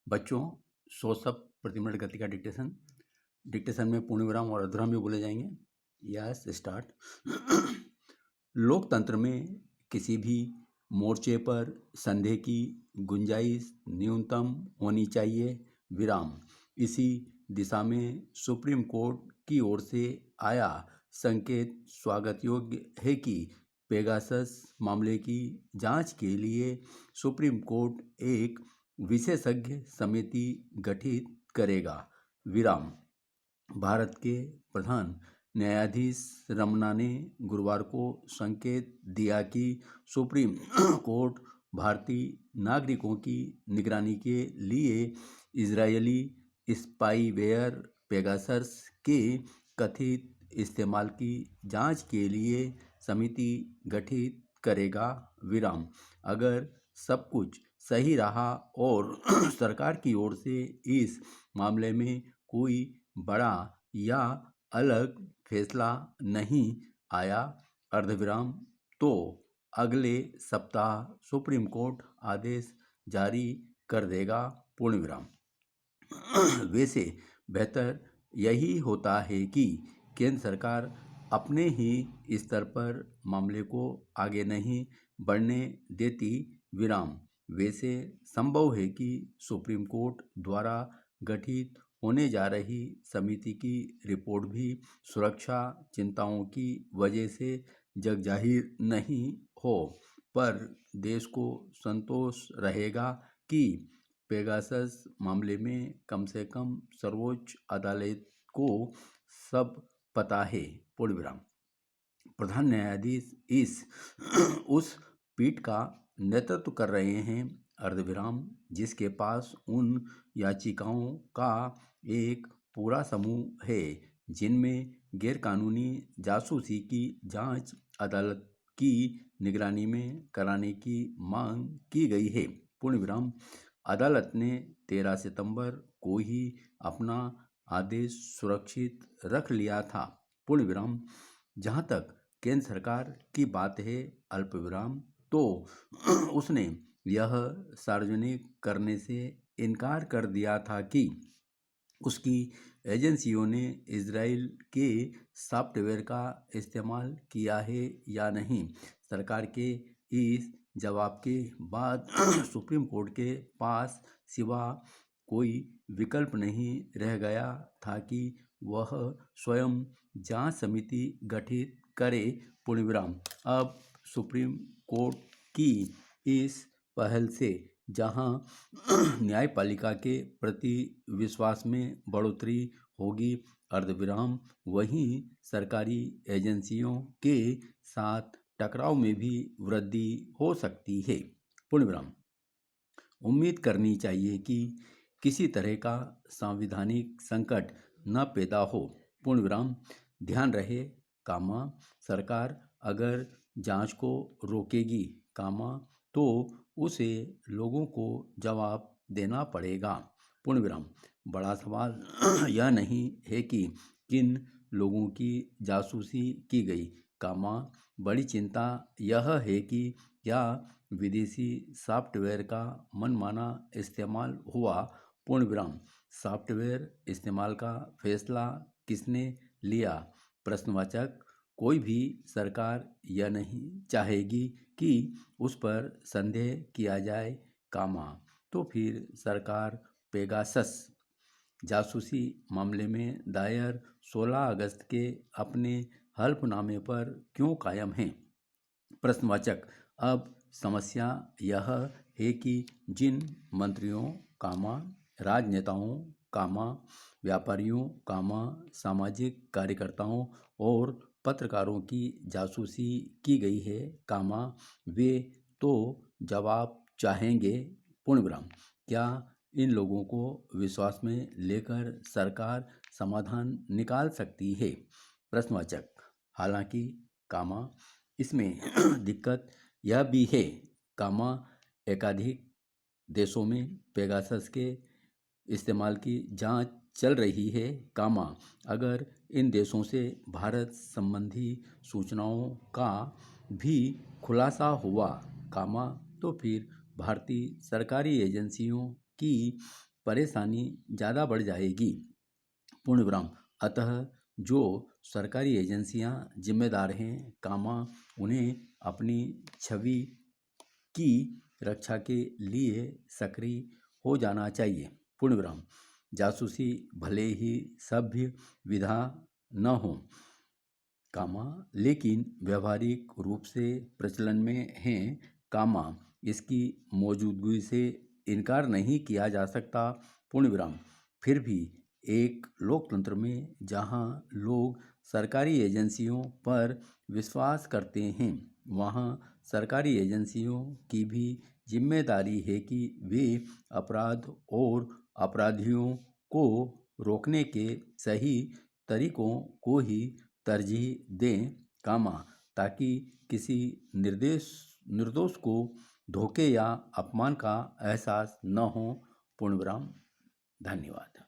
बच्चों, 100 शब्द प्रति मिनट गति का डिक्टेशन में पूर्ण विराम और अर्धविराम भी बोले जाएंगे। Yes, start. लोकतंत्र में किसी भी मोर्चे पर संदेह की गुंजाइश न्यूनतम होनी चाहिए। विराम। इसी दिशा में सुप्रीम कोर्ट की ओर से आया संकेत स्वागत योग्य है कि पेगासस मामले की जांच के लिए सुप्रीम कोर्ट एक विशेषज्ञ समिति गठित करेगा। विराम। भारत के प्रधान न्यायाधीश रमन्ना ने गुरुवार को संकेत दिया कि सुप्रीम कोर्ट भारतीय नागरिकों की निगरानी के लिए इजरायली स्पाईवेयर पेगासस के कथित इस्तेमाल की जांच के लिए समिति गठित करेगा। विराम। अगर सब कुछ सही रहा और सरकार की ओर से इस मामले में कोई बड़ा या अलग फैसला नहीं आया, अर्धविराम, तो अगले सप्ताह सुप्रीम कोर्ट आदेश जारी कर देगा, पूर्ण विराम। वैसे बेहतर यही होता है कि केंद्र सरकार अपने ही स्तर पर मामले को आगे नहीं बढ़ने देती। विराम। वैसे संभव है कि सुप्रीम कोर्ट द्वारा गठित होने जा रही समिति की रिपोर्ट भी सुरक्षा चिंताओं की वजह से जगजाहिर नहीं हो, पर देश को संतोष रहेगा कि पेगासस मामले में कम से कम सर्वोच्च अदालत को सब पता है, पूर्ण विराम। प्रधान न्यायाधीश उस पीठ का नेतृत्व कर रहे हैं, अर्धविराम, जिसके पास उन याचिकाओं का एक पूरा समूह है जिनमें गैरकानूनी जासूसी की जांच अदालत की निगरानी में कराने की मांग की गई है, पूर्ण विराम। अदालत ने 13 सितंबर को ही अपना आदेश सुरक्षित रख लिया था, पूर्ण विराम। जहां तक केंद्र सरकार की बात है, अल्प विराम, तो उसने यह सार्वजनिक करने से इनकार कर दिया था कि उसकी एजेंसियों ने इजराइल के सॉफ्टवेयर का इस्तेमाल किया है या नहीं। सरकार के इस जवाब के बाद सुप्रीम कोर्ट के पास सिवा कोई विकल्प नहीं रह गया था कि वह स्वयं जांच समिति गठित करे, पूर्ण विराम। अब सुप्रीम कोर्ट की इस पहल से जहां न्यायपालिका के प्रति विश्वास में बढ़ोतरी होगी, अर्धविराम, वहीं सरकारी एजेंसियों के साथ टकराव में भी वृद्धि हो सकती है, पूर्ण विराम। उम्मीद करनी चाहिए कि किसी तरह का संवैधानिक संकट न पैदा हो, पूर्ण विराम। ध्यान रहे, सरकार अगर जांच को रोकेगी, तो उसे लोगों को जवाब देना पड़ेगा, पूर्ण विराम। बड़ा सवाल यह नहीं है कि किन लोगों की जासूसी की गई, बड़ी चिंता यह है कि क्या विदेशी सॉफ्टवेयर का मनमाना इस्तेमाल हुआ, पूर्ण विराम। सॉफ्टवेयर इस्तेमाल का फैसला किसने लिया, प्रश्नवाचक। कोई भी सरकार यह नहीं चाहेगी कि उस पर संदेह किया जाए, तो फिर सरकार पेगासस जासूसी मामले में दायर 16 अगस्त के अपने हल्फनामे पर क्यों कायम है, प्रश्नवाचक। अब समस्या यह है कि जिन मंत्रियों, राजनेताओं, व्यापारियों, सामाजिक कार्यकर्ताओं और पत्रकारों की जासूसी की गई है, वे तो जवाब चाहेंगे, पूर्ण विराम। क्या इन लोगों को विश्वास में लेकर सरकार समाधान निकाल सकती है, प्रश्नवाचक। हालांकि, इसमें दिक्कत यह भी है, एकाधिक देशों में पेगासस के इस्तेमाल की जांच चल रही है, अगर इन देशों से भारत संबंधी सूचनाओं का भी खुलासा हुआ, तो फिर भारतीय सरकारी एजेंसियों की परेशानी ज़्यादा बढ़ जाएगी। पूर्ण विराम। अतः जो सरकारी एजेंसियां जिम्मेदार हैं, उन्हें अपनी छवि की रक्षा के लिए सक्रिय हो जाना चाहिए। पूर्ण विराम। जासूसी भले ही सभ्य विधा न हो, लेकिन व्यवहारिक रूप से प्रचलन में है, इसकी मौजूदगी से इनकार नहीं किया जा सकता। पूर्ण विराम। फिर भी एक लोकतंत्र में जहां लोग सरकारी एजेंसियों पर विश्वास करते हैं, वहां सरकारी एजेंसियों की भी जिम्मेदारी है कि वे अपराध और अपराधियों को रोकने के सही तरीकों को ही तरजीह दें, ताकि किसी निर्दोष को धोखे या अपमान का एहसास न हो। पूर्ण विराम। धन्यवाद।